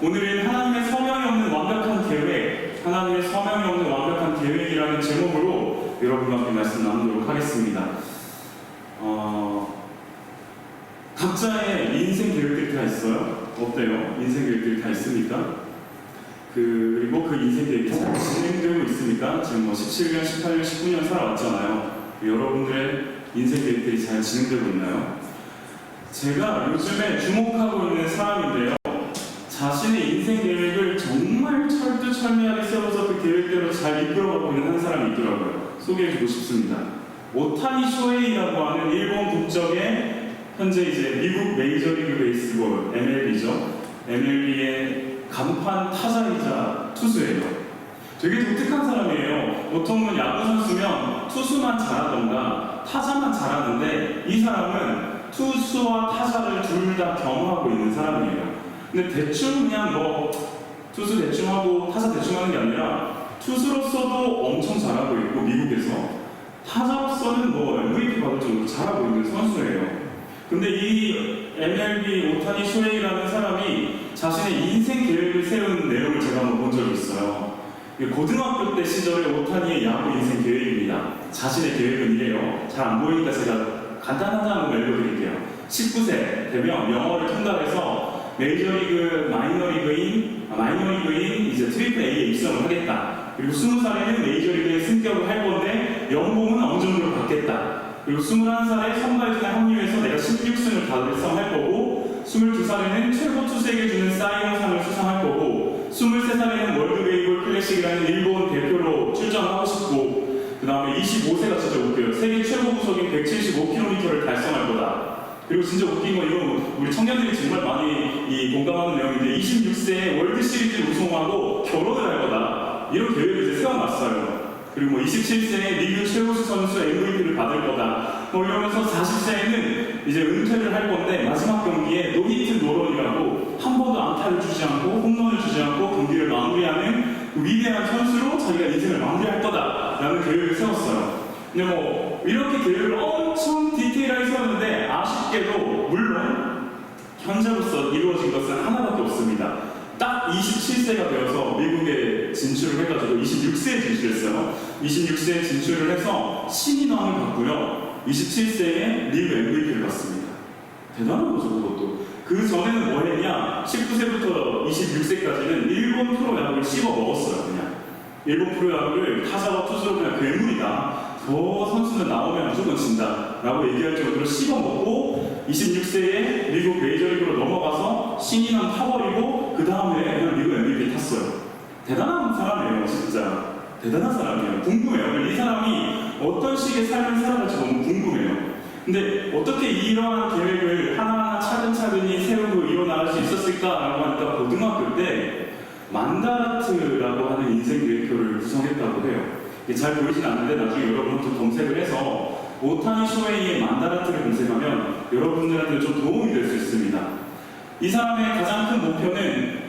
오늘은 하나님의 서명이 없는 완벽한 계획, 하나님의 서명이 없는 완벽한 계획이라는 제목으로 여러분과 함께 말씀 나누도록 하겠습니다. 각자의 인생 계획들이 다 있어요. 어때요? 인생 계획들이 다 있습니까? 그리고 그 인생 계획이 잘 진행되고 있습니까? 지금 17년, 18년, 19년 살아왔잖아요. 여러분들의 인생 계획들이 잘 진행되고 있나요? 제가 요즘에 주목하고 있는 사람인데요. 자신의 인생 계획을 정말 철두철미하게 세워서 그 계획대로 잘 이끌어가고 있는 한 사람이 있더라고요. 소개해주고 싶습니다. 오타니 쇼헤이라고 하는 일본 국적의 현재 이제 미국 메이저리그 베이스볼 MLB죠. MLB의 간판 타자이자 투수예요. 되게 독특한 사람이에요. 보통은 야구 선수면 투수만 잘하던가 타자만 잘하는데 이 사람은 투수와 타자를 둘 다 겸하고 있는 사람이에요. 근데 대충 그냥 투수 대충 하고 타자 대충 하는 게 아니라 투수로서도 엄청 잘하고 있고 미국에서 타자로서는 MVP 받을 정도로 잘하고 있는 선수예요. 근데 이 MLB 오타니 쇼헤이라는 사람이 자신의 인생 계획을 세운 내용을 제가 한번 본 적이 있어요. 고등학교 때 시절의 오타니의 야구 인생 계획입니다. 자신의 계획은 이래요. 잘 안 보이니까 제가 간단하게 한번 읽어드릴게요. 19세 되면 영어를 통달해서 메이저리그 마이너리그인 이제 트리플 A에 입성을 하겠다. 그리고 20살에는 메이저리그에 승격을 할 건데 연봉은 어느 정도로 받겠다. 그리고 21살에 선발진에 합류해서 내가 16승을 달성할 거고 22살에는 최고 투수에게 주는 사이언상을 수상할 거고 23살에는 월드베이볼 클래식이라는 일본 대표로 출전하고 싶고 그 다음에 25세가 진짜 웃겨요. 세계 최고 구속인 175km를 달성할 거다. 그리고 진짜 웃긴 건 이거 우리 청년들이 정말 많이 공감하는 내용인데 26세에 월드시리즈를 우승하고 결혼을 할 거다. 이런 계획을 이제 세워놨어요. 그리고 27세에 리그 최우수 선수 MVP를 받을 거다. 이러면서 40세에는 이제 은퇴를 할 건데 마지막 경기에 노히트 노런이라고 한 번도 안타를 주지 않고 홈런을 주지 않고 경기를 마무리하는 위대한 선수로 자기가 인생을 마무리할 거다라는 계획을 세웠어요. 근데 이렇게 계획을 엄청 디테일하게 세웠는데 아쉽게도 물론 현재로서 이루어진 것은 하나밖에 없습니다. 딱 27세가 되어서 미국에 진출을 해가지고 26세에 진출했어요. 26세에 진출을 해서 신인왕을 받고요. 27세에 리그 MVP를 받습니다. 대단한 거죠, 그것도. 그 전에는 뭐 했냐? 19세부터 26세까지는 일본 프로야구를 씹어 먹었어요, 그냥. 일본 프로야구를 타자와 투수로 그냥 괴물이다. 저 선수는 나오면 무조건 진다. 라고 얘기할 정도로 씹어먹고 26세에 미국 메이저리그로 넘어가서 신인왕 타버리고 그 다음에 그냥 미국 MVP 탔어요. 대단한 사람이에요, 진짜. 대단한 사람이에요. 궁금해요. 이 사람이 어떤 식의 삶을 살아갈지 너무 궁금해요. 근데 어떻게 이러한 계획을 하나하나 차근차근히 세우고 이뤄나갈 수 있었을까라고 하니까 고등학교 때 만다라트라고 하는 인생 계획표를 구성했다고 해요. 이게 잘 보이진 않는데 나중에 여러분도 검색을 해서 오타니 쇼헤이의 만다라트를 검색하면 여러분들한테 좀 도움이 될 수 있습니다. 이 사람의 가장 큰 목표는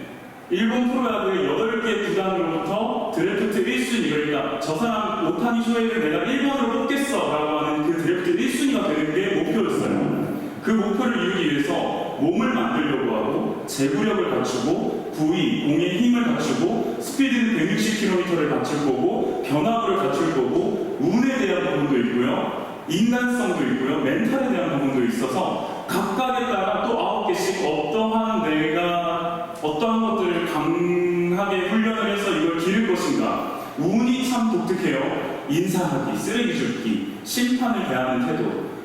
일본 프로야구의 8개 구단으로부터 드래프트 1순위, 그러니까 저 사람 오타니 쇼헤이를 내가 1번으로 뽑겠어 라고 하는 그 드래프트 1순위가 되는 게 목표였어요. 그 목표를 이루기 위해서 몸을 만들려고 하고 제구력을 갖추고 부위, 공의 힘을 갖추고 스피드는 160km를 갖출 거고 변화구를 갖출 거고 운에 대한 부분도 있고요. 인간성도 있고요. 멘탈에 대한 부분도 있어서 각각에 따라 또 9개씩 어떠한 것들을 강하게 훈련을 해서 이걸 기를 것인가. 운이 참 독특해요. 인사하기, 쓰레기 줍기, 심판을 대하는 태도,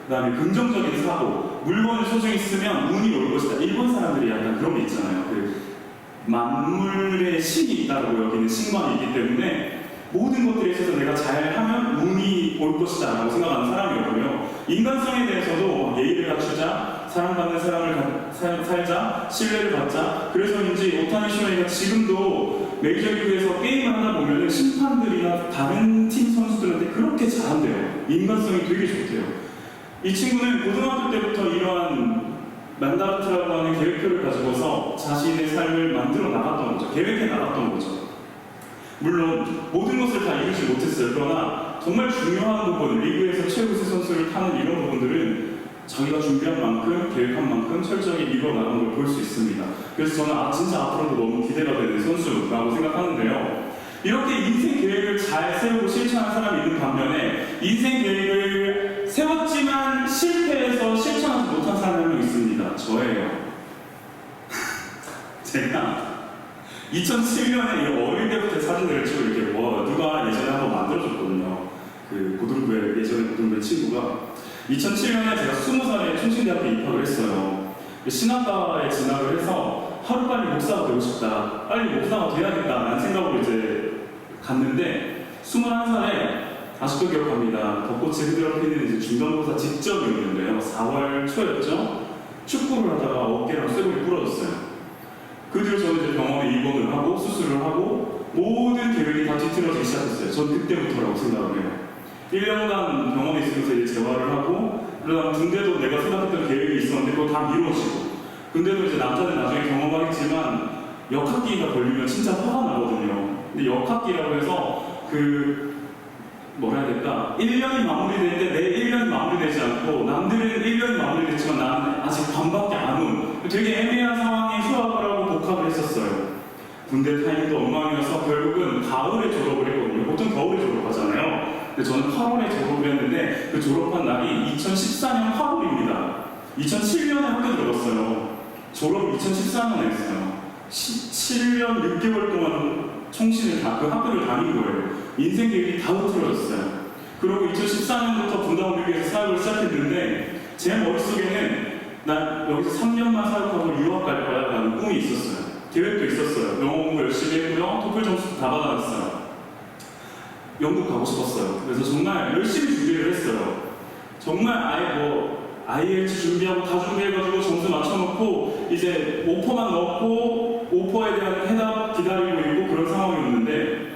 그 다음에 긍정적인 사고, 물건을 소중히 쓰면 운이 올 것이다. 일본 사람들이 약간 그런 게 있잖아요. 만물의 신이 있다고 여기는 신관이 있기 때문에 모든 것들에 있어서 내가 잘하면 운이 올 것이다 라고 생각하는 사람이었고요. 인간성에 대해서도 예의를 갖추자, 사랑받는 사람을 살자, 신뢰를 받자. 그래서인지 오타니 쇼헤이가 지금도 메이저리그에서 게임을 하다 보면 심판들이나 다른 팀 선수들한테 그렇게 잘한대요. 인간성이 되게 좋대요. 이 친구는 고등학교 때부터 이러한 만다라트라고 하는 계획표를 가지고서 자신의 삶을 만들어 나갔던 거죠. 계획해 나갔던 거죠. 물론 모든 것을 다 이루지 못했어요. 그러나 정말 중요한 부분, 리그에서 최우수 선수를 타는 이런 부분들은 자기가 준비한 만큼, 계획한 만큼 철저히 이뤄나간 걸 볼 수 있습니다. 그래서 저는 진짜 앞으로도 너무 기대가 되는 선수라고 생각하는데요. 이렇게 인생 계획을 잘 세우고 실천한 사람이 있는 반면에 인생 계획을 세웠지만 실패해서 실천하지 못한 사람이 한 명 있습니다. 저예요. 제가 2007년에 어릴 때부터 사진들을 찍고 이렇게 누가 예전에 한번 만들어줬거든요. 그 고등부에 예전에 고등부의 친구가 2007년에 제가 20살에 충신대학교에 입학을 했어요. 신학과에 진학을 해서 하루빨리 목사가 되고 싶다, 빨리 목사가 돼야겠다라는 생각으로 이제 갔는데 21살에 아직도 기억합니다. 벚꽃이 흐드러 피는 이제 중간고사 직전이었는데요. 4월 초였죠. 축구를 하다가 어깨랑 쇄골이 부러졌어요. 그 뒤로 저는 이제 병원에 입원을 하고 수술을 하고 모든 계획이 다 뒤틀어지기 시작했어요. 전 그때부터라고 생각을 해요. 1년간 병원에 있으면서 이제 재활을 하고, 그러다가 군대도 내가 생각했던 계획이 있었는데 그거 다 미뤄지고, 군대도 이제 남자들 나중에 경험하겠지만 역학기가 걸리면 진짜 화가 나거든요. 근데 역학기라고 해서 뭐라 해야 될까, 1년이 마무리될 때 내 1년이 마무리되지 않고 남들은 1년이 마무리됐지만 나는 아직 반밖에 안 온, 되게 애매한 상황에 휴학을 하고 복학을 했었어요. 군대 타임도 엉망이어서 결국은 가을에 졸업을 했거든요. 보통 겨울에 졸업하잖아요. 근데 저는 8월에 졸업을 했는데 그 졸업한 날이 2014년 8월입니다. 2007년에 학교 들어갔어요. 졸업을 2014년에 했어요. 7년 6개월 동안 총신을 그 학교를 다닌 거예요. 인생 계획이 다 흐트러졌어요. 그리고 2014년부터 분당오비에서 사역을 시작했는데 제 머릿속에는 난 여기서 3년만 사역하고 유학 갈 거야 라는 꿈이 있었어요. 계획도 있었어요. 영어 공부 열심히 했고요. 토플 점수도 다 받아놨어요. 영국 가고 싶었어요. 그래서 정말 열심히 준비를 했어요. 정말 IELTS 준비하고 다 준비해가지고 점수 맞춰놓고 이제 오퍼만 넣고 오퍼에 대한 해답 기다리고 있고 그런 상황이었는데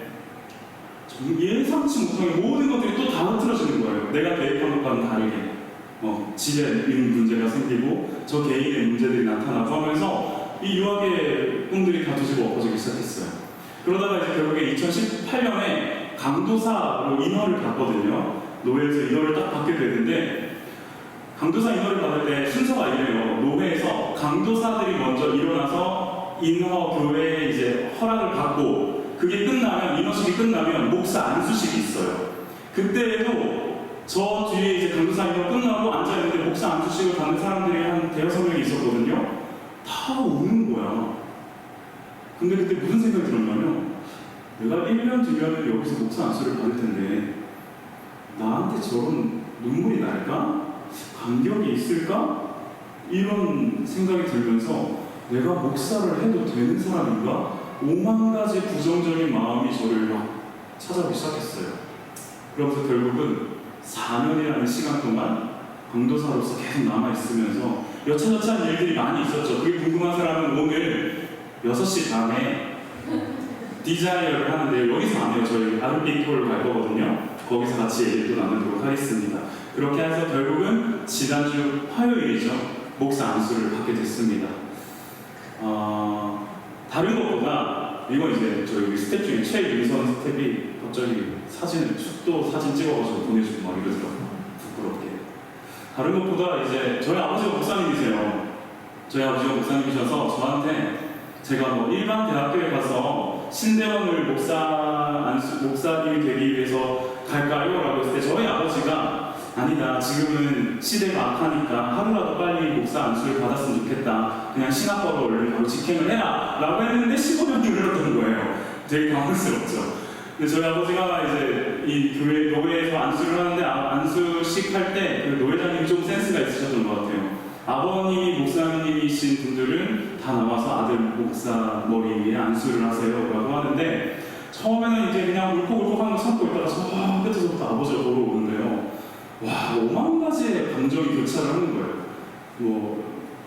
예상치 못하게 모든 것들이 또 다 흐트러지는 거예요. 내가 계획한 것과는 다르게 집에 있는 문제가 생기고 저 개인의 문제들이 나타나고 하면서 이 유학의 꿈들이 다 뒤집어 엎어지기 시작했어요. 그러다가 이제 결국에 2018년에 강도사로 인허를 받거든요. 노회에서 인허를 딱 받게 되는데 강도사 인허를 받을 때 순서가 이래요. 노회에서 강도사들이 먼저 일어나서 인허 교회에 이제 허락을 받고 그게 끝나면 인허식이 끝나면 목사 안수식이 있어요. 그때에도 저 뒤에 이제 강도사 인허 끝나고 앉아있는데 목사 안수식을 받는 사람들이 한 대여섯 명이 있었거든요. 다 우는 거야. 근데 그때 무슨 생각이 들었냐면 내가 1년 뒤면 여기서 목사 안수를 받을 텐데 나한테 저런 눈물이 날까? 감격이 있을까? 이런 생각이 들면서 내가 목사를 해도 되는 사람인가? 5만 가지 부정적인 마음이 저를 막 찾아오기 시작했어요. 그러면서 결국은 4년이라는 시간 동안 강도사로서 계속 남아있으면서 여차저차한 일들이 많이 있었죠. 그게 궁금한 사람은 오늘 6시 반에 디자이어를 하는데 여기서 안 해요. 저희 아르비토를 갈 거거든요. 거기서 같이 얘기도 나누도록 하겠습니다. 그렇게 해서 결국은 지난주 화요일이죠. 목사 안수를 받게 됐습니다. 다른 것보다 이건 이제 저희 스텝 중에 최윤선 스텝이 갑자기 축도 사진 찍어가지고 보내주고 막 이러더라고요. 부끄럽게. 다른 것보다 이제 저희 아버지가 목사님이세요. 저희 아버지가 목사님이셔서 저한테 제가 일반 대학교에 가서 신대원을 목사님이 되기 위해서 갈까요? 라고 했을 때 저희 아버지가 아니다, 지금은 시대가 악하니까 하루라도 빨리 목사 안수를 받았으면 좋겠다, 그냥 신학과로 얼른 바로 직행을 해라 라고 했는데 15년이 흘렀던 거예요. 되게 당황스럽죠. 근데 저희 아버지가 이제 이 교회에서 안수를 하는데 안수식 할 때 그 노회장님이 좀 센스가 있으셨던 것 같아요. 아버님이 목사님이신 분들은 다 나와서 아들 목사 머리 위에 안수를 하세요 라고 하는데 처음에는 이제 그냥 울컥울컥 하는 거 참고 있다가 저 끝에서부터 아버지가 걸어오는데요. 와, 5만 가지의 감정이 교차를 하는 거예요.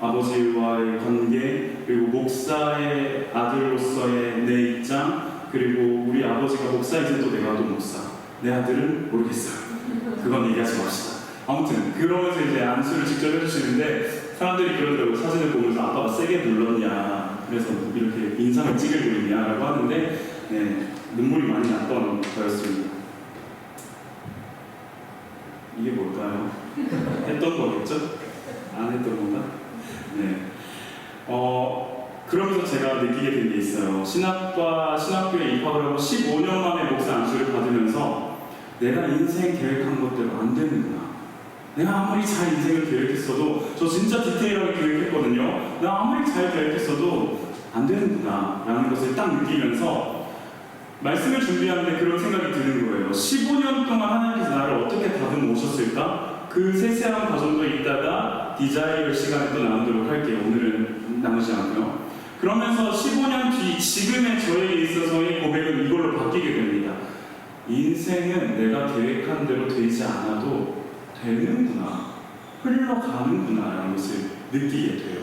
아버지와의 관계, 그리고 목사의 아들로서의 내 입장, 그리고 우리 아버지가 목사이제 또 내가 또 목사, 내 아들은 모르겠어요. 그건 얘기하지 맙시다. 아무튼 그러면서 이제 안수를 직접 해주시는데 사람들이 그러더라고요. 사진을 보면서 아빠가 세게 눌렀냐, 그래서 이렇게 인상을 찍으려고 했냐라고 하는데 네, 눈물이 많이 났던 거였습니다. 이게 뭘까요? 했던 거겠죠? 안 했던 건가? 네. 그러면서 제가 느끼게 된 게 있어요. 신학교에 입학을 하고 15년 만에 목사 안수를 받으면서 내가 인생 계획한 것대로 안 되는구나. 내가 아무리 잘 인생을 계획했어도, 저 진짜 디테일하게 계획했거든요. 내가 아무리 잘 계획했어도 안 되는구나 라는 것을 딱 느끼면서 말씀을 준비하는데 그런 생각이 드는 거예요. 15년 동안 하나님께서 나를 어떻게 다듬어 오셨을까? 그 세세한 과정도 있다가 디자이어 시간에 또 나누도록 할게요. 오늘은 나누지 않고요. 그러면서 15년 뒤 지금의 저에게 있어서의 고백은 이걸로 바뀌게 됩니다. 인생은 내가 계획한 대로 되지 않아도 되는구나, 흘러가는구나 라는 것을 느끼게 돼요.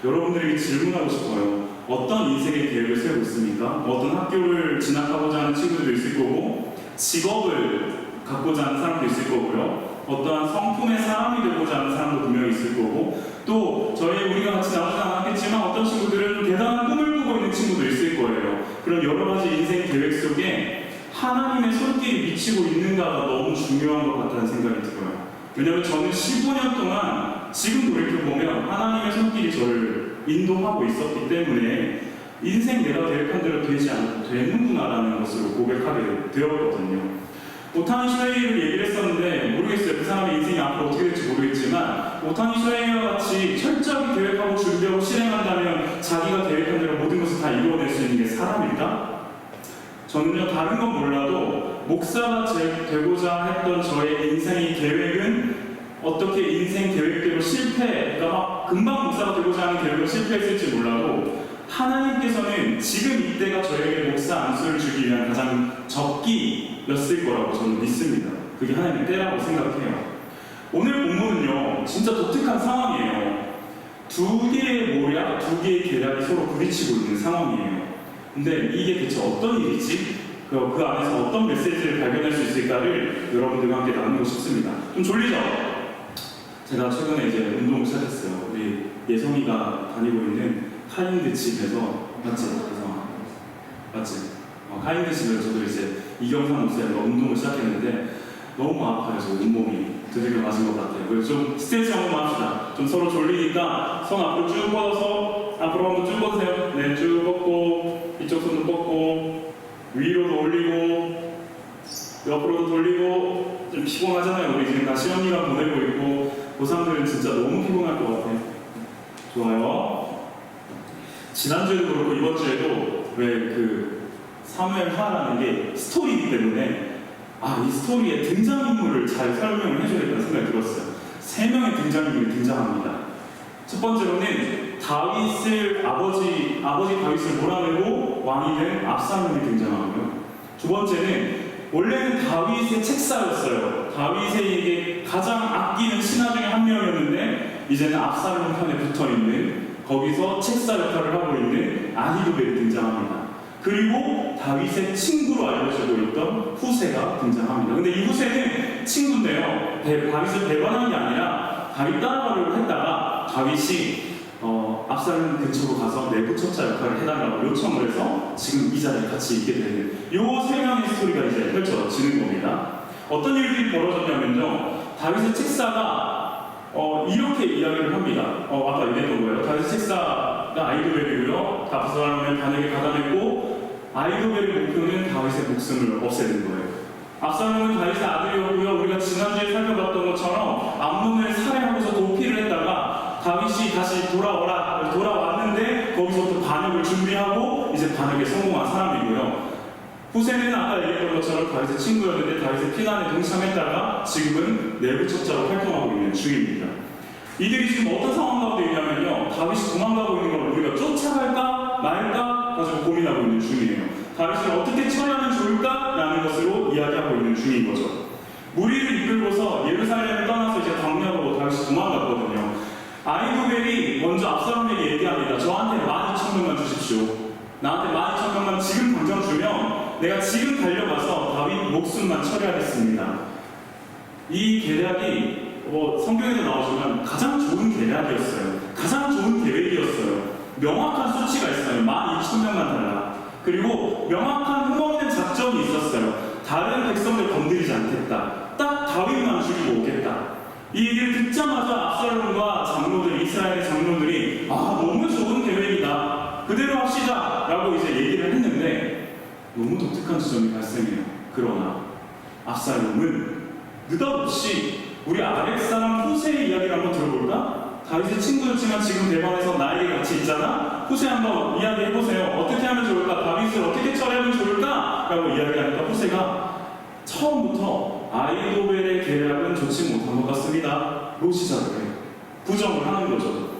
여러분들에게 질문하고 싶어요. 어떤 인생의 계획을 세우고 있습니까? 어떤 학교를 진학하고자 하는 친구들도 있을 거고, 직업을 갖고자 하는 사람도 있을 거고요. 어떠한 성품의 사람이 되고자 하는 사람도 분명히 있을 거고, 또 우리가 같이 나오지 않았겠지만 어떤 친구들은 대단한 꿈을 꾸고 있는 친구도 있을 거예요. 그런 여러 가지 인생 계획 속에 하나님의 손길이 미치고 있는가가 너무 중요한 것 같다는 생각이 들어요. 왜냐하면 저는 15년 동안 지금 돌이켜보면 하나님의 손길이 저를 인도하고 있었기 때문에 인생 내가 계획한 대로 되지 않아도 되는구나라는 것으로 고백하게 되었거든요. 오타니 슈에이를 얘기를 했었는데 모르겠어요. 그 사람의 인생이 앞으로 어떻게 될지 모르겠지만 오타니 슈에이와 같이 철저하게 계획하고 준비하고 실행한다면 자기가 계획한 대로 모든 것을 다 이루어낼 수 있는 게 사람일까? 저는요, 다른 건 몰라도 목사가 되고자 했던 저의 인생의 계획은 어떻게 인생 계획대로 그러니까 막 금방 목사가 되고자 하는 계획으로 실패했을지 몰라도 하나님께서는 지금 이때가 저에게 목사 안수를 주기 위한 가장 적기였을 거라고 저는 믿습니다. 그게 하나님의 때라고 생각해요. 오늘 본문은요, 진짜 독특한 상황이에요. 두 개의 모략, 두 개의 계략이 서로 부딪히고 있는 상황이에요. 근데 이게 대체 어떤 일이지? 그 안에서 어떤 메시지를 발견할 수 있을까를 여러분들과 함께 나누고 싶습니다. 좀 졸리죠? 제가 최근에 이제 운동을 시작했어요. 우리 예성이가 다니고 있는 카인드 집에서 맞지? 맞지? 카인드 집에서 저도 이제 이경상 목사님과 운동을 시작했는데 너무 아파요. 저 온몸이 드디어 맞은 것 같아요. 그래서 좀 스트레치 한번 합시다. 좀 서로 졸리니까 손 앞으로 쭉 뻗어서 앞으로 한번 쭉 뻗으세요. 네, 쭉 뻗고 이쪽 손도 뻗고 위로도 올리고 옆으로도 돌리고. 좀 피곤하잖아요. 우리 지금 다 시험기간 보내고 있고 고3들은 진짜 너무 피곤할 것 같아요. 좋아요. 지난주에도 그렇고 이번 주에도 왜 그 사무엘하라는 게 스토리이기 때문에 이 스토리의 등장인물을 잘 설명을 해줘야겠다는 생각이 들었어요. 3명의 등장인물이 등장합니다. 첫 번째로는 아버지 다윗을 몰아내고 왕이 된 압살롬이 등장하고요. 두 번째는 원래는 다윗의 책사였어요. 다윗에게 가장 아끼는 신하 중에 한 명이었는데 이제는 압살롬 편에 붙어있는, 거기서 책사 역할을 하고 있는 아히도벨이 등장합니다. 그리고 다윗의 친구로 알려지고 있던 후세가 등장합니다. 근데 이 후세는 친구인데요, 다윗을 배반한 게 아니라 다윗 따라가려고 했다가 다윗이 압살롬 근처로 가서 내부 첩자 역할을 해달라고 요청을 해서 지금 이 자리에 같이 있게 되는 요 3명의 스토리가 이제 펼쳐지는 겁니다. 어떤 일들이 벌어졌냐면요, 다윗의 책사가 이렇게 이야기를 합니다. 아까 얘기했던 거예요. 다윗의 책사가 아히도벨이고요, 압살롬의 반역에 가담했고 아히도벨의 목표는 다윗의 목숨을 없애는 거예요. 압살롬은 다윗의 아들이었고요, 우리가 지난주에 살펴봤던 것처럼 암논을 살해하고서 도피를 했다가 다윗이 다시 돌아왔는데 거기서부터 반역을 준비하고 이제 반역에 성공한 사람이고요. 후세는 아까 얘기했던 것처럼 다윗의 친구였는데 다윗의 피난에 동참했다가 지금은 내부 첩자로 활동하고 있는 중입니다. 이들이 지금 어떤 상황 가운데 있냐면요, 다윗이 도망가고 있는 걸 우리가 쫓아갈까 말까 가지고 고민하고 있는 중이에요. 다윗을 어떻게 처리하면 좋을까라는 것으로 이야기하고 있는 중인 거죠. 무리를 이끌고서 예루살렘을 떠나서 이제 광야로 다윗이 도망갔거든요. 아히도벨이 먼저 압살롬에게 얘기합니다. 저한테 12,000명만 주십시오. 나한테 12,000명만 지금 당장 주면 내가 지금 달려가서 다윗 목숨만 처리하겠습니다. 이 계략이 성경에도 나오지만 가장 좋은 계략이었어요. 가장 좋은 계획이었어요. 명확한 수치가 있어요. 12,000명만 달라. 그리고 명확한 흠없는 작전이 있었어요. 다른 백성들 건드리지 않겠다. 딱 다윗만 죽이고 오겠다. 이 얘기를 듣자마자 압살롬과 장로들, 이스라엘의 장로들이 너무 좋은 계획이다, 그대로 합시다 라고 이제 얘기를 했는데 너무 독특한 지점이 발생해요. 그러나 압살롬은 느닷없이 우리 아렉 사람 후세의 이야기를 한번 들어볼까? 다윗의 친구였지만 지금 대반에서 나에게 같이 있잖아? 후세 한번 이야기해보세요. 어떻게 하면 좋을까? 다윗을 어떻게 처리하면 좋을까? 라고 이야기하니까 후세가 처음부터 아이도벨의 계략은 좋지 못한 것 같습니다 로 시작을 해요. 부정을 하는 거죠.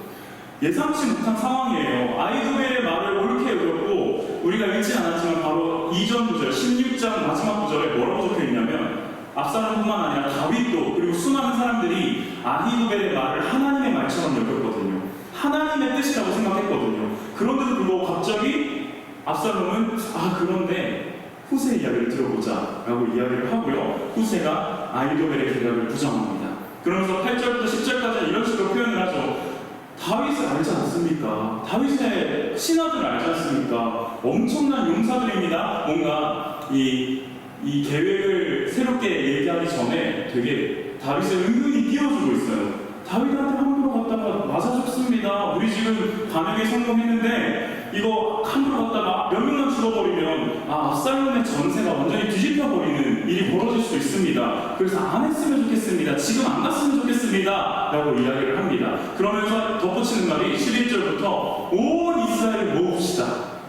예상치 못한 상황이에요. 아이도벨의 말을 옳게 여겼고, 우리가 읽지 않았지만 바로 이전 구절 16장 마지막 구절에 뭐라고 적혀있냐면, 압살롬뿐만 아니라 다윗도 그리고 수많은 사람들이 아히도벨의 말을 하나님의 말처럼 여겼거든요. 하나님의 뜻이라고 생각했거든요. 그런데도 불구하고 갑자기 압살롬은 그런데 후세 이야기를 들어보자 라고 이야기를 하고요. 후세가 아히도벨의 계략을 부정합니다. 그러면서 8절부터 10절까지 이런 식으로 표현을 하죠. 다윗을 알지 않습니까? 다윗의 신하들을 알지 않습니까? 엄청난 용사들입니다. 뭔가 이 계획을 새롭게 얘기하기 전에 되게 다윗을 은근히 띄워주고 있어요. 다윗한테 함부로 갔다가 맞아 죽습니다. 우리 지금 반역에 성공했는데 이거 함부로 갔다가 몇 명만 죽어버리면 압살롬의 전세가 완전히 뒤집혀버리는 일이 벌어질 수 있습니다. 그래서 안 했으면 좋겠습니다. 지금 안 갔으면 좋겠습니다 라고 이야기를 합니다. 그러면서 덧붙이는 말이 11절부터 온 이스라엘을 모읍시다.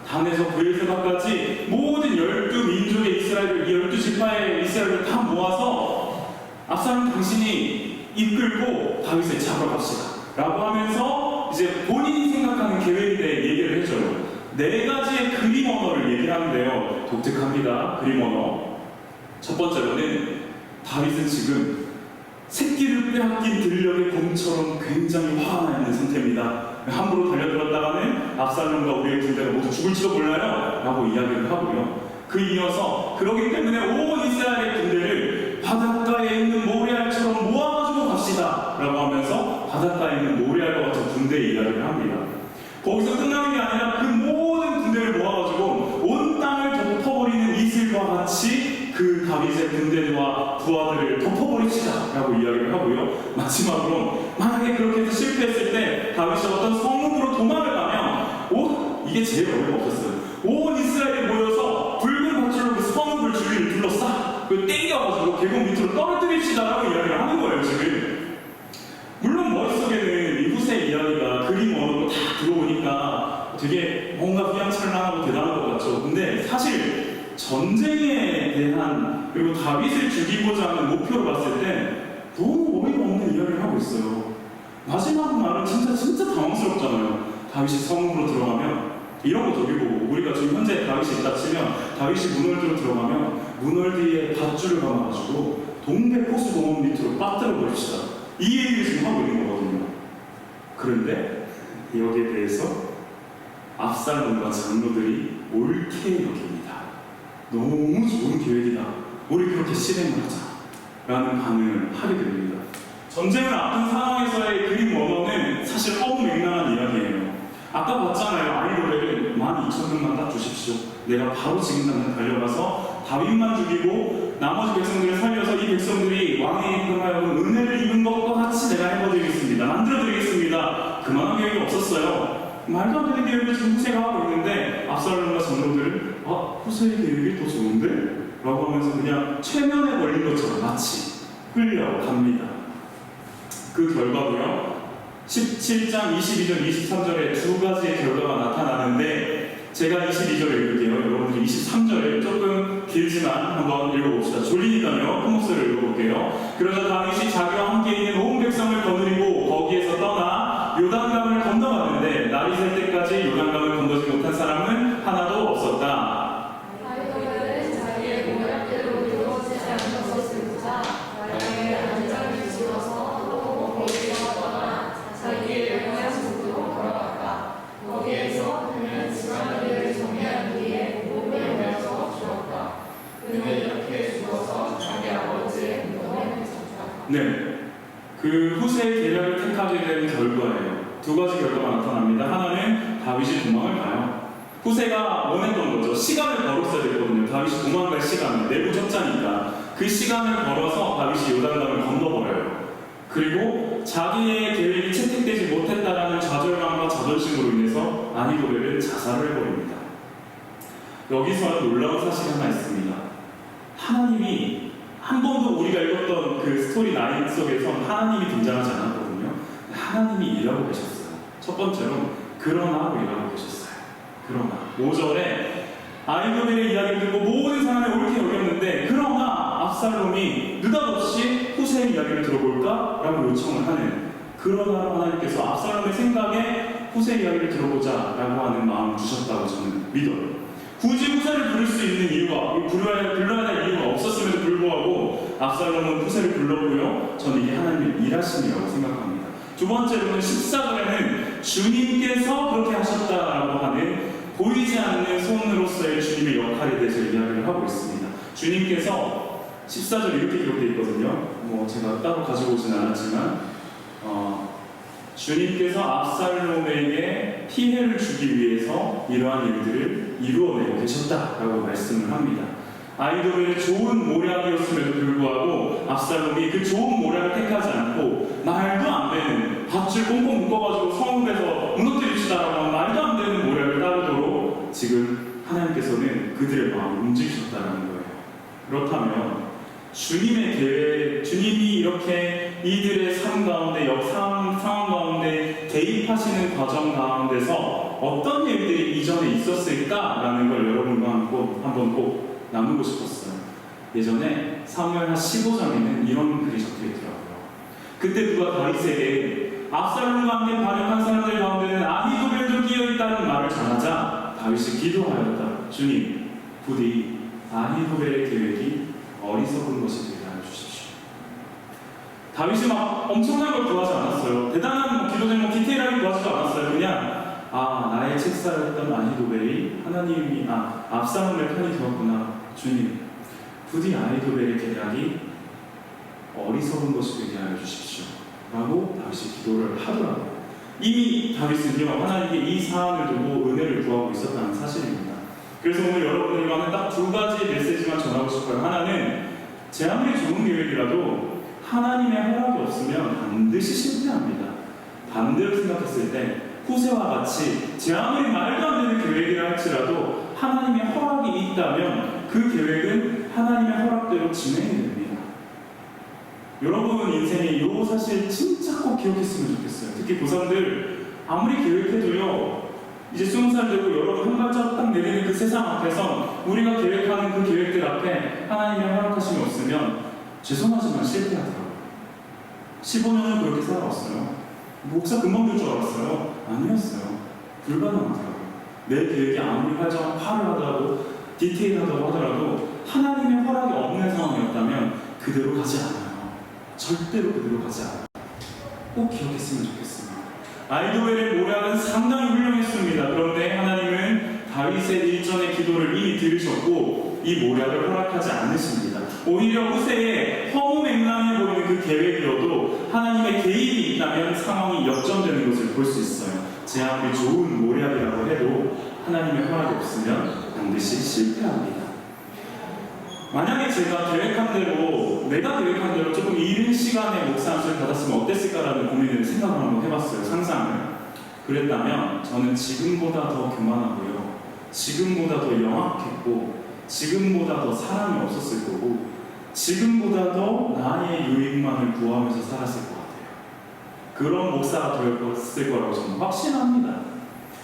단에서 브엘세바까지 모든 12민족의 이스라엘을, 이 12지파의 이스라엘을 다 모아서 압살롬 당신이 이끌고 다윗을 잡으러 갑시다 라고 하면서 이제 본인이 생각하는 계획에 대해 얘기를 해줘요. 4가지의 그림 언어를 얘기를 하는데요. 독특합니다. 그림 언어. 첫 번째로는 다윗은 지금 새끼를 빼앗긴 들녘의 곰처럼 굉장히 화가 나 있는 상태입니다. 함부로 달려들었다가는 압살롬과 우리의 군대가 모두 죽을지도 몰라요 라고 이야기를 하고요. 그 이어서 그러기 때문에 온 이스라엘의 군대를 바닷가에 있는 모래알처럼 모아가지고 갑시다 라고 하면서 바닷가에 있는 모래알과 같은 군대의 이야기를 합니다. 거기서 끝나는 게 아니라 그 모든 군대를 모아가지고 온 땅을 덮어버리는 이슬과 같이 그 다윗의 군대와 부하들을 덮어버립시다 라고 이야기를 하고요. 마지막으로 만약에 그렇게 해서 실패했을 때 다윗이 어떤 성읍으로 도망을 가면 이게 제일 어려운 거 없었어요. 온 이스라엘이 모여서 붉은 밧줄로 그 성읍을 주위를 둘러싸 땡겨가지고 계곡 밑으로 떨어뜨립시다 라고 이야기를 하는 거예요. 지금 물론 머릿속에는 이 후세 이야기가 그림 언어로 다 들어오니까 되게 뭔가 휘황찬란하고 대단한 것 같죠. 근데 사실 전쟁에 대한, 그리고 다윗을 죽이고자 하는 목표를 봤을 때 너무 어이가 없는 이야기를 하고 있어요. 마지막 말은 진짜 당황스럽잖아요. 다윗이 성읍으로 들어가면 이런 거죠. 그리고 우리가 지금 현재 다윗이 있다 치면 다윗이 문월드로 들어가면 문월드에 밧줄을 감아가지고 동백 호수공원 밑으로 빠뜨려 버립시다. 이 얘기를 지금 하고 있는 거거든요. 그런데 여기에 대해서 압살롬과 장로들이 옳게 여깁니다. 너무 좋은 계획이다. 우리 그렇게 실행을 하자 라는 반응을 하게 됩니다. 전쟁을 앞둔 상황에서의 그림 원어는 사실 허무맹랑한 이야기예요. 아까 봤잖아요. 아이도벨을 12,000명만 딱 주십시오. 내가 바로 지금 당장 달려가서 다윗만 죽이고 나머지 백성들을 살려서 이 백성들이 왕에 입금하여 은혜를 입은 것과 같이 내가 해버리겠습니다. 만들어드리겠습니다. 그만한 계획이 없었어요. 말도 안 되는 계획을 지금 후세가 하고 있는데 압살롬과 장로들은 후세의 계획이 더 좋은데? 라고 하면서 그냥 최면에 걸린 것처럼 마치 흘려갑니다. 그 결과도요, 17장 22절 23절에 2가지의 결과가 나타나는데 제가 22절을 읽을게요. 여러분들 23절에 조금 길지만 한번 읽어봅시다. 졸리니까요, 큰 목소리로 읽어볼게요. 그러자 다윗이 자기와 함께 있는 온 백성을 거느리고 거기에서 떠나 요단강을 건너갔는데 날이 셀 때까지 요단강을 건너지 못한 사람은 하나도 없었다. 아이도벨은 자기의 공략대로 이루어지지 않는 것을 보자 나에게 안장을 지어서 또 거기에 떠나 자기의 공략속으로 걸어갔다. 거기에서 그는 지팡이를 정리한 뒤에 목을 메어서 죽었다. 그는 이렇게 죽어서 자기 아버지의 공동에 맺혔다. 네, 그 후세의 계략을 택하게 된 결과예요. 2가지 결과가 나타납니다. 하나는 다윗이 도망을 가요. 후세가 원했던 거죠. 시간을 벌었어야 됐거든요. 다윗이 도망갈 시간을, 내부 적자니까 그 시간을 벌어서 다윗이 요단강을 건너버려요. 그리고 자기의 계획이 채택되지 못했다라는 좌절감과 자존심으로 인해서 아히도벨은 자살을 해버립니다. 여기서 놀라운 사실이 하나 있습니다. 하나님이 한 번도 우리가 읽었던 그 스토리 라인 속에서 하나님이 등장하지 않았거든요. 하나님이 일하고 계셨어요. 첫 번째로 그러나 일하고 계셨어요. 그러나 5절에 아히도벨의 이야기를 듣고 모든 사람이 옳게 여겼는데 그러나 압살롬이 느닷없이 후세의 이야기를 들어볼까? 라고 요청을 하는, 그러나 하나님께서 압살롬의 생각에 후세의 이야기를 들어보자 라고 하는 마음을 주셨다고 저는 믿어요. 굳이 후세를 부를 수 있는 이유가, 불러야 할 이유가 없었음에도 불구하고 압살롬은 후세를 불렀고요. 저는 이게 하나님의 일하심이라고 생각합니다. 두 번째로는 14절에는 주님께서 그렇게 하셨다라고 하는 보이지 않는 손으로서의 주님의 역할에 대해서 이야기를 하고 있습니다. 주님께서 14절 이렇게 기록되어 있거든요. 제가 따로 가지고 오진 않았지만 주님께서 압살롬에게 피해를 주기 위해서 이러한 일들을 이루어내고 계셨다라고 말씀을 합니다. 아히도벨의 좋은 모략이었음에도 불구하고 압살롬이 그 좋은 모략을 택하지 않고 말도 안 되는 밧줄 꽁꽁 묶어가지고 성읍에서 무너뜨립시다라고 하는 말도 안 되는 모략을 따르도록 지금 하나님께서는 그들의 마음을 움직이셨다는 거예요. 그렇다면 주님의 계획, 주님이 이렇게 이들의 삶 가운데, 상황 가운데 개입하시는 과정 가운데서 어떤 일들이 이전에 있었을까라는 걸 여러분과 한번 꼭 나누고 싶었어요. 예전에 사무엘하 15장에는 이런 글이 적혀 있더라고요. 그때 누가 다윗에게 압살롬과 함께 반역한 사람들 가운데는 아히도벨도 끼어있다는 말을 전하자 다윗이 기도하였다. 주님, 부디 아히도벨의 계획이 어리석은 것이 되게 하여 주십시오. 다윗이 막 엄청난 걸 구하지 않았어요. 대단한 기도 제목 디테일하게 구하지도 않았어요. 그냥 나의 책사였던 아히도벨이 압살롬의 편이 되었구나. 주님, 부디 아히도벨의 계략이 어리석은 것이 되게 하여 주십시오. 라고 다윗이 기도를 하더라고요. 이미 다윗은요, 하나님께 이 사안을 두고 은혜를 구하고 있었다는 사실입니다. 그래서 오늘 여러분들과는 딱 두 가지 메시지만 전하고 싶어요. 하나는 제 아무리 좋은 계획이라도 하나님의 허락이 없으면 반드시 실패합니다. 반대로 생각했을 때 후세와 같이 제 아무리 말도 안 되는 계획이라 할지라도 하나님의 허락이 있다면 그 계획은 하나님의 허락대로 진행이 됩니다. 여러분 인생에 이 사실 진짜 꼭 기억했으면 좋겠어요. 특히 고3들 아무리 계획해도요, 이제 20살 되고 여러분 한 발짝 딱 내리는 그 세상 앞에서 우리가 계획하는 그 계획들 앞에 하나님의 허락하심이 없으면 죄송하지만 실패하더라고요. 15년을 그렇게 살아왔어요. 목사 금방 될 줄 알았어요. 아니었어요. 불가능하더라고요. 내 계획이 아무리 화려하다고 디테일하다고 하더라도 하나님의 허락이 없는 상황이었다면 그대로 가지 않아요. 절대로 그대로 가지 않아요. 꼭 기억했으면 좋겠습니다. 아히도벨의 모략은 상당히 훌륭했습니다. 그런데 하나님은 다윗의 일전의 기도를 이미 들으셨고 이 모략을 허락하지 않으십니다. 오히려 후세에 허무맹랑해 보이는 그 계획이어도 하나님의 개입이 있다면 상황이 역전되는 것을 볼 수 있어요. 제 아무리 좋은 모략이라고 해도 하나님의 허락이 없으면 반드시 실패합니다. 만약에 제가 내가 계획한 대로 조금 이른 시간에 목사 안수를 받았으면 어땠을까라는 고민을 생각을 한번 해봤어요. 상상을. 그랬다면 저는 지금보다 더 교만하고요, 지금보다 더 영악했고, 지금보다 더 사랑이 없었을 거고, 지금보다 더 나의 유익만을 구하면서 살았을 것 같아요. 그런 목사가 되었을 거라고 저는 확신합니다.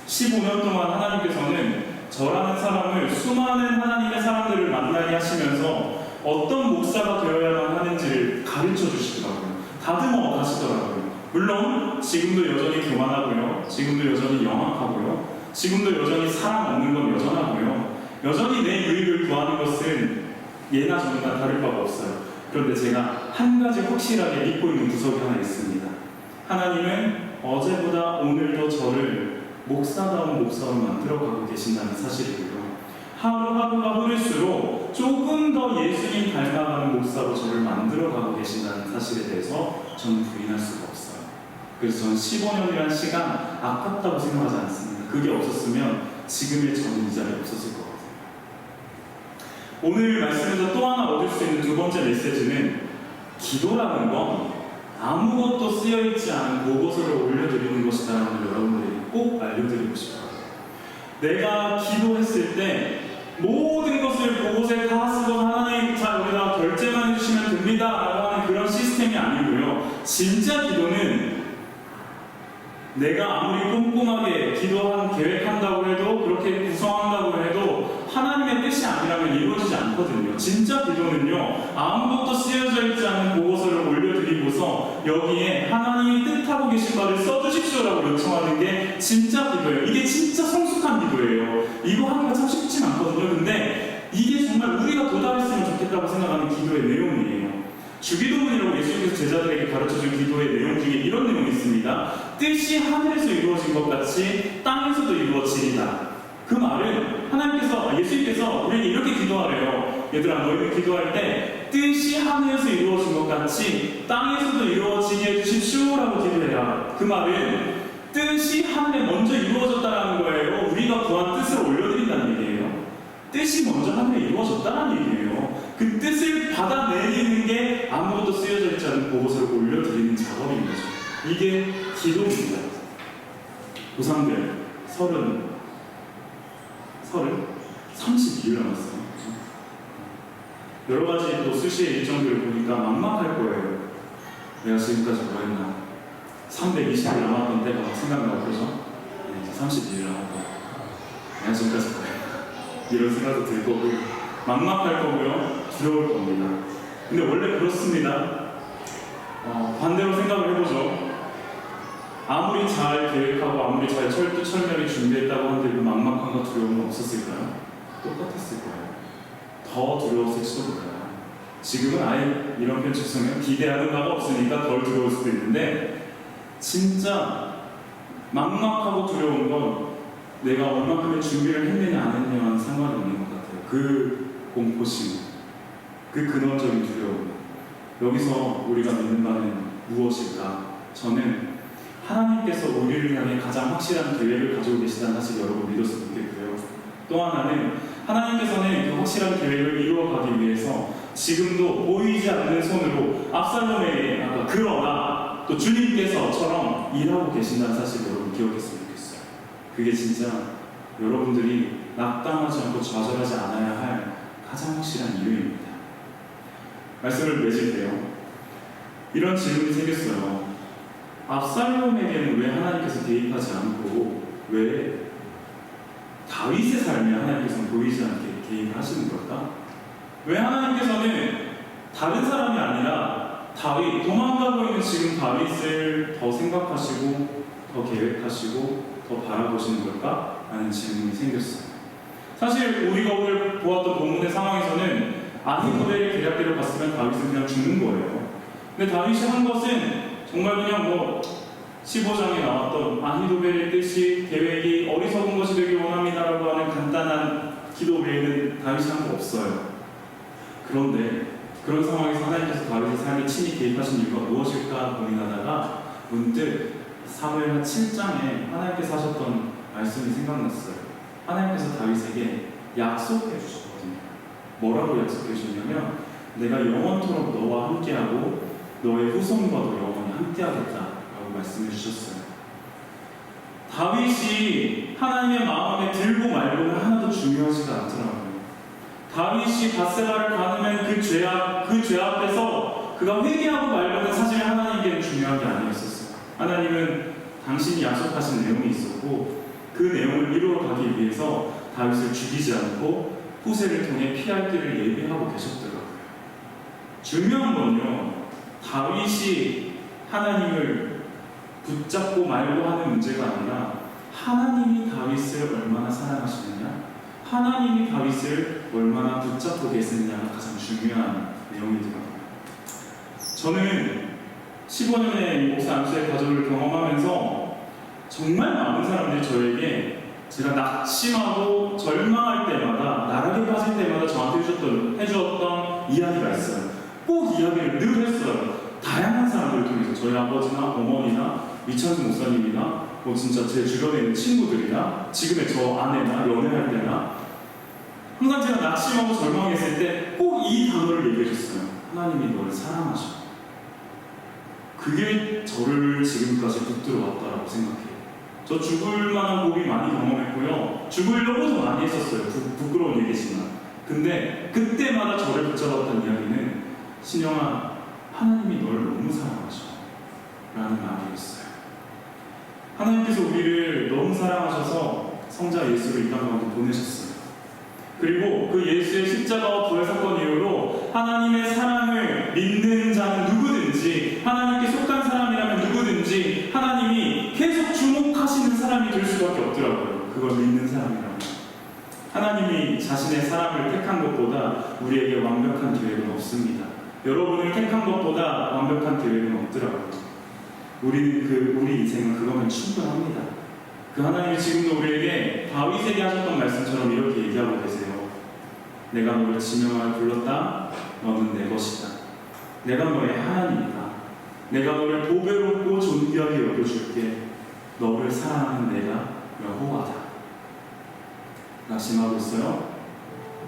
15년 동안 하나님께서는 저라는 사람을 수많은 하나님의 사람들을 만나게 하시면서 어떤 목사가 되어야만 하는지를 가르쳐 주시더라고요. 다듬어 가시더라고요. 물론 지금도 여전히 교만하고요, 지금도 여전히 영악하고요, 지금도 여전히 사랑 없는 건 여전하고요, 여전히 내 유익을 구하는 것은 예나 전이나 다를 바가 없어요. 그런데 제가 한 가지 확실하게 믿고 있는 구석이 하나 있습니다. 하나님은 어제보다 오늘 더 저를 목사다운 목사로 만들어가고 계신다는 사실이고요, 하루하루가 흐를수록 조금 더 예수님 닮아가는 목사로 저를 만들어가고 계신다는 사실에 대해서 저는 부인할 수가 없어요. 그래서 저는 15년이라는 시간 아깝다고 생각하지 않습니다. 그게 없었으면 지금의 저는 이 자리에 없었을 것 같아요. 오늘 말씀에서 또 하나 얻을 수 있는 두 번째 메시지는 기도라는 건 아무것도 쓰여있지 않은 보고서를 올려드리는 것이다라는 걸 여러분들이 꼭 알려드리고 싶어요. 내가 기도했을 때 모든 것을 보고서에 다 쓰고 하나님 자 여기다 결제만 해주시면 됩니다 라고 하는 그런 시스템이 아니고요. 진짜 기도는 내가 아무리 꼼꼼하게 기도한 계획한다고 해도 그렇게 구성한다고 해도 하나님의 뜻이 아니라면 이루어지지 않거든요. 진짜 기도는요, 아무것도 쓰여져 있지 않은 보고서를 올려드리고서 여기에 하나님이 뜻하고 계신 바를 써주십시오라고 요청하는 게 진짜 기도예요. 이게 진짜 성숙한 기도예요. 이거 하기가 참 쉽진 않거든요. 근데 이게 정말 우리가 도달했으면 좋겠다고 생각하는 기도의 내용이에요. 주기도문이라고 예수님께서 제자들에게 가르쳐준 기도의 내용 중에 이런 내용이 있습니다. 뜻이 하늘에서 이루어진 것 같이 땅에서도 이루어지리다. 그 말은 예수님께서 우리에게 이렇게 기도하래요. 얘들아, 너희는 기도할 때 뜻이 하늘에서 이루어진 것 같이 땅에서도 이루어지게 해주십시오라고 기도해라. 그 말은 뜻이 하늘에 먼저 이루어졌다는 거예요. 우리가 구한 뜻을 올려드린다는 얘기예요. 뜻이 먼저 하늘에 이루어졌다는 얘기예요. 그 뜻을 받아내리는 게 아무것도 쓰여져 있지 않은 보고서를 올려드리는 작업인 거죠. 이게 기도입니다. 고3들 32일 남았어요. 여러 가지 또 수시의 일정들을 보니까 막막할 거예요. 내가 지금까지 뭐 했나? 320일 남았던 때가 막 생각나고 그러죠? 네, 32일 남았다. 내가 지금까지 뭐 했나? 이런 생각도 들 거고, 막막할 거고요. 두려울 겁니다. 근데 원래 그렇습니다. 반대로 생각을 해보죠. 아무리 잘 계획하고 아무리 잘 철두철미하게 준비했다고 한들 그 막막함과 두려움은 없었을까요? 똑같았을 거예요. 더 두려웠을지도 몰라요. 지금은 아예 이런 표현 죄송해요. 기대하는 바가 없으니까 덜 두려울 수도 있는데 진짜 막막하고 두려운 건 내가 얼마큼의 준비를 했느냐 안 했느냐와는 상관이 없는 것 같아요. 그 공포심, 그 근원적인 두려움. 여기서 우리가 믿는 바는 무엇일까? 저는 하나님께서 우리를 향해 가장 확실한 계획을 가지고 계시다는 사실 여러분 믿었으면 좋겠고요. 또 하나는 하나님께서는 그 확실한 계획을 이루어가기 위해서 지금도 보이지 않는 손으로 압살롬에게 그러나 또 주님께서처럼 일하고 계신다는 사실 여러분 기억했으면 좋겠어요. 그게 진짜 여러분들이 낙담하지 않고 좌절하지 않아야 할 가장 확실한 이유입니다. 말씀을 맺을 때요, 이런 질문이 생겼어요. 압살롬에게는 왜 하나님께서 개입하지 않고 왜 다윗의 삶에 하나님께서는 보이지 않게 개입을 하시는 걸까? 왜 하나님께서는 다른 사람이 아니라 다윗, 도망가고 있는 지금 다윗을 더 생각하시고 더 계획하시고 더 바라보시는 걸까? 라는 질문이 생겼어요. 사실 우리가 오늘 보았던 본문의 상황에서는 아히도벨의 계략대로 갔으면 다윗은 그냥 죽는 거예요. 근데 다윗이 한 것은 정말 그냥 15장에 나왔던 아히도벨의 뜻이 계획이 어리석은 것이 되길 원합니다라고 하는 간단한 기도 외에는 다윗이 한 거 없어요. 그런데 그런 상황에서 하나님께서 다윗의 삶에 친히 개입하신 이유가 무엇일까 고민하다가 문득 사무엘하 7장에 하나님께서 하셨던 말씀이 생각났어요. 하나님께서 다윗에게 약속해 주셨거든요. 뭐라고 약속해 주셨냐면 내가 영원토록 너와 함께하고 너의 후손과도 영원히 함께하겠다라고 말씀해 주셨어요. 다윗이 하나님의 마음에 들고 말고는 하나도 중요하지가 않더라고요. 다윗이 밧세바를 가누면 그 죄 앞에서 그가 회개하고 말고는 사실 하나님께는 중요한 게 아니었었어요. 하나님은 당신이 약속하신 내용이 있었고 그 내용을 이루어가기 위해서 다윗을 죽이지 않고 후세를 통해 피할 길을 예비하고 계셨더라고요. 중요한 건요, 다윗이 하나님을 붙잡고 말고 하는 문제가 아니라 하나님이 다윗을 얼마나 사랑하시느냐, 하나님이 다윗을 얼마나 붙잡고 계시느냐가 가장 중요한 내용이더라고요. 저는 15년의 목사 안수의 가족을 경험하면서 정말 많은 사람들이 저에게 제가 낙심하고 절망할 때마다, 나락에 빠질 때마다 저한테 해주었던 이야기가 있어요. 꼭 이야기를 늘 했어요. 다양한 사람들을 통해서 저희 아버지나 어머니나 이찬수 목사님이나 진짜 제 주변에 있는 친구들이나 지금의 저 아내나 연애할 때나 항상 제가 낙심하고 절망했을 때 꼭 이 단어를 얘기해 줬어요. 하나님이 너를 사랑하셔. 그게 저를 지금까지 붙들어 왔다라고 생각해요. 저 죽을 만한 고비 많이 경험했고요. 죽으려고도 많이 했었어요. 부끄러운 얘기지만. 근데 그때마다 저를 붙잡았던 이야기는 신영아, 하나님이 널 너무 사랑하셔 라는 말이었어요. 하나님께서 우리를 너무 사랑하셔서 성자 예수를 이 땅 가운데 보내셨어요. 그리고 그 예수의 십자가와 부활 사건 이후로 하나님의 사랑을 믿는 자는 누구든지, 하나님께 속한 사람이라면 누구든지 하나님이 계속 주목하시는 사람이 될 수밖에 없더라고요. 그걸 믿는 사람이라면. 하나님이 자신의 사람을 택한 것보다 우리에게 완벽한 계획은 없습니다. 여러분을 택한 것보다 완벽한 계획은 없더라고요. 우리 인생은 그거면 충분합니다. 그 하나님이 지금도 우리에게 다윗에게 하셨던 말씀처럼 이렇게 얘기하고 계세요. 내가 너를 지명하여 불렀다. 너는 내 것이다. 내가 너의 하나님이다. 내가 너를 보배롭고 존귀하게 여겨줄게. 너를 사랑하는 내가 여호와다. 낙심하고 있어요?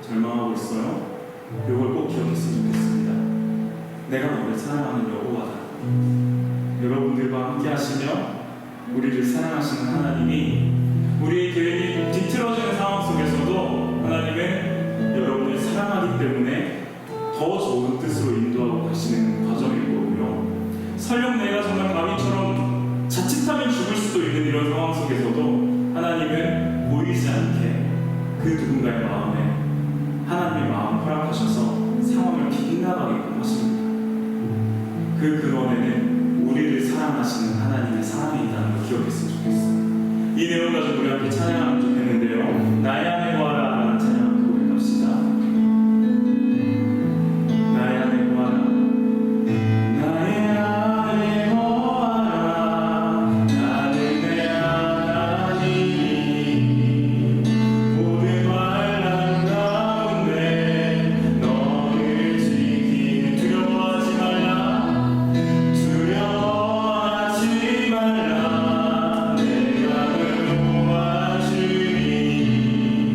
절망하고 있어요? 이걸 꼭 기억했으면 좋겠습니다. 내가 너를 사랑하는 여호와다. 여러분들과 함께 하시며 우리를 사랑하시는 하나님이 우리의 계획이 뒤틀어지는 상황 속에서도 하나님은 여러분을 사랑하기 때문에 더 좋은 뜻으로 인도하고 가시는 과정일 거고요. 설령 내가 정말 다윗처럼 자칫하면 죽을 수도 있는 이런 상황 속에서도 하나님은 보이지 않게 그 누군가의 마음에 하나님의 마음을 허락하셔서 상황을 빗나가게끔 하십니다. 그 근원에는 우리를 사랑하시는 하나님의 사랑이 있다는 걸 기억했으면 좋겠어요. 이 내용 가지고 우리 함께 찬양하면 좋겠는데요. 나의 안에 거하라 라는 찬양 고백합시다. 나의 안에 거하라. 나의 안에 거하라. 나는 내 하나님. 모든 환난 가운데 너를 지키는 두려워하지 말라. 두려워하지 말라. 내가 너와 주니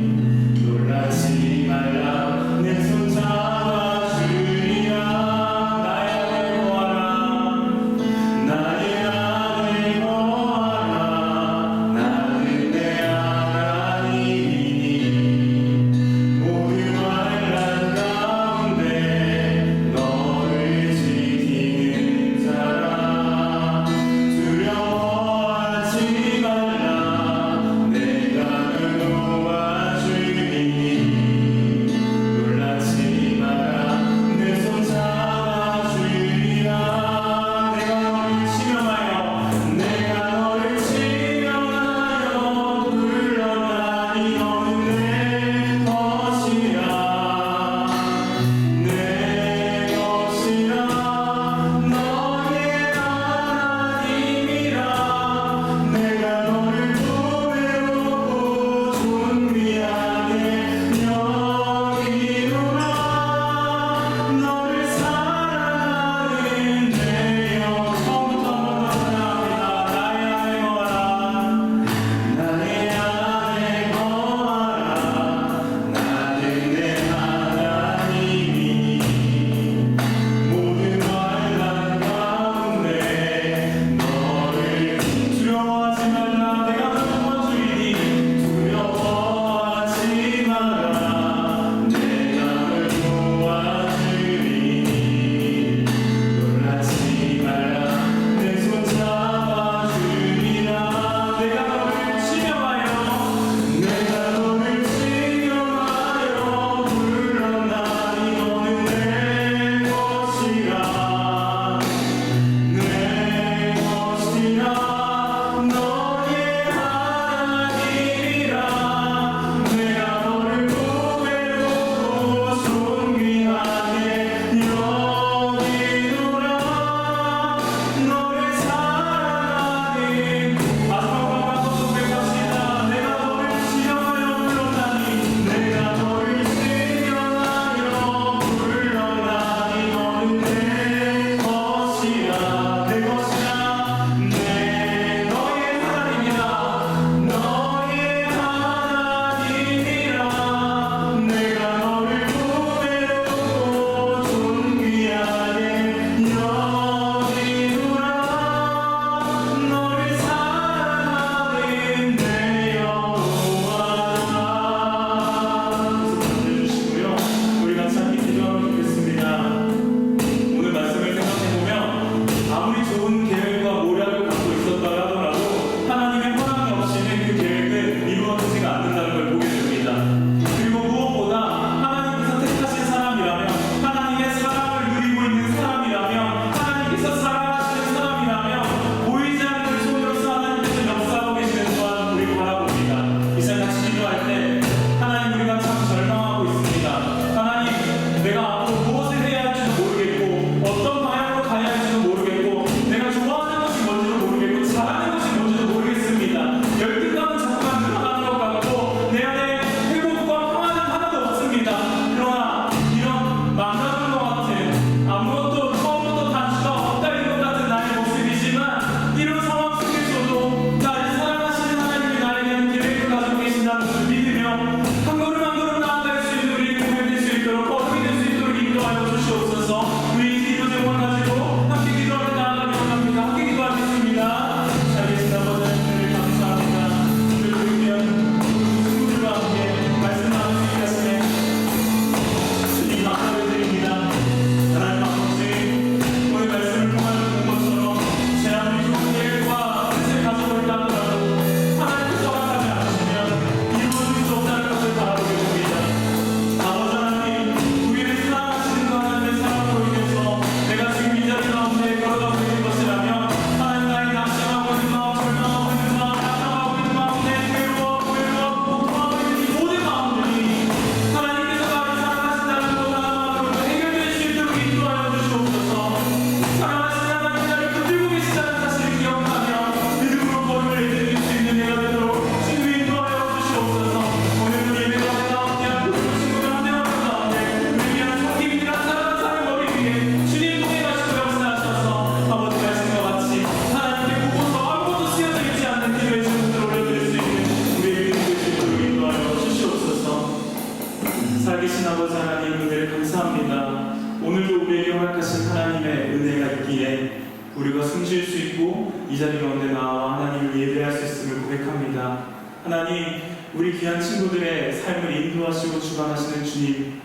고백합니다. 하나님, 우리 귀한 친구들의 삶을 인도하시고 주관하시는 주님,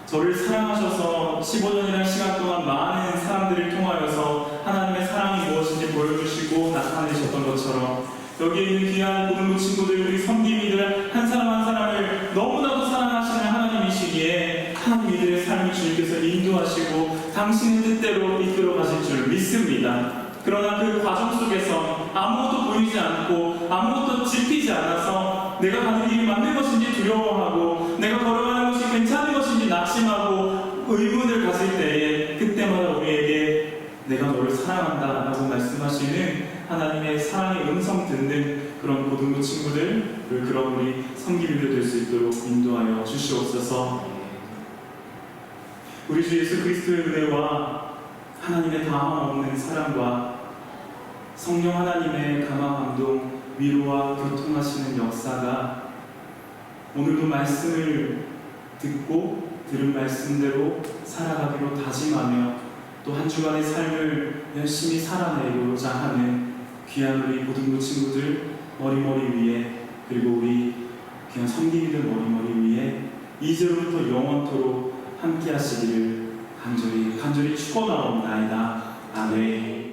저를 사랑하셔서 15년이라는 시간 동안 많은 사람들을 통하여서 하나님의 사랑이 무엇인지 보여주시고 나타내셨던 것처럼 여기에 있는 귀한 고등부 친구들, 우리 섬김이들 한 사람 한 사람을 너무나도 사랑하시는 하나님이시기에 하나님 이들의 삶을 주님께서 인도하시고 당신의 뜻대로 이끌어 가실 줄 믿습니다. 그러나 그 과정 속에서 아무것도 보이지 않고 아무것도 짚히지 않아서 내가 가는 길이 맞는 것인지 두려워하고 내가 걸어가는 것이 괜찮은 것인지 낙심하고 의문을 가질 때에 그때마다 우리에게 내가 너를 사랑한다 라고 말씀하시는 하나님의 사랑의 음성 듣는 그런 고등부 친구들, 그런 우리 섬기비들 될 수 있도록 인도하여 주시옵소서. 우리 주 예수 그리스도의 은혜와 하나님의 다함 없는 사랑과 성령 하나님의 감화 감동, 위로와 교통하시는 역사가 오늘도 말씀을 듣고 들은 말씀대로 살아가기로 다짐하며 또 한 주간의 삶을 열심히 살아내고자 하는 귀한 우리 고등부 친구들 머리머리 위에, 그리고 우리 귀한 섬기기들 머리머리 위에 이제로부터 영원토록 함께 하시기를 간절히 축원하옵나이다. 아멘.